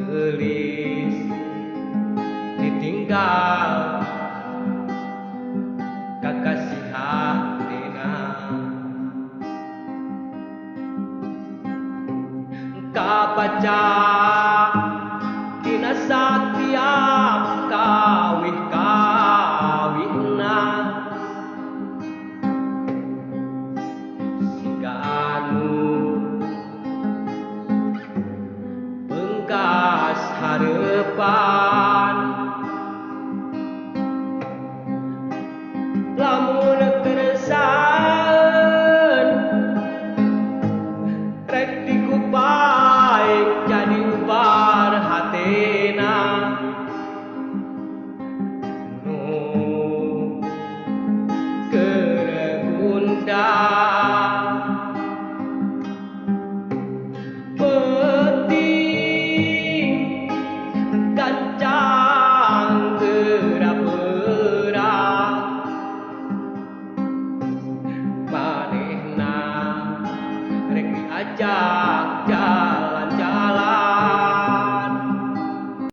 gelis ditinggal kakasih hatina kapaca tina satya kawih kawihna siga anu beungkas hareupan lamun keresaeun rek dikupai jadi ubar hatena nu keregundah penting gancang gerak-gerak manehna rek diajak jalan